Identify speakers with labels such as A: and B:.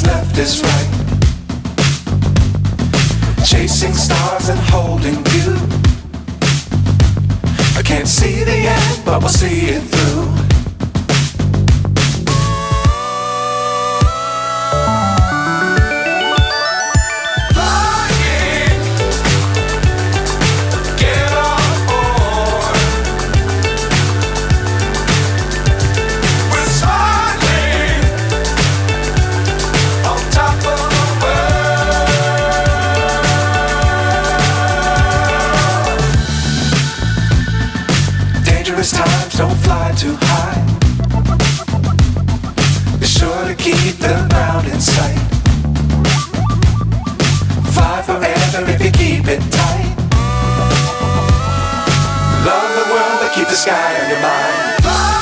A: what's left is right. Chasing stars and holding you. I can't see the end, but we'll see it through. Times don't fly too high. Be sure to keep the ground in sight. Fly forever if you keep it tight. Love the world but keep the sky on your mind. Fly.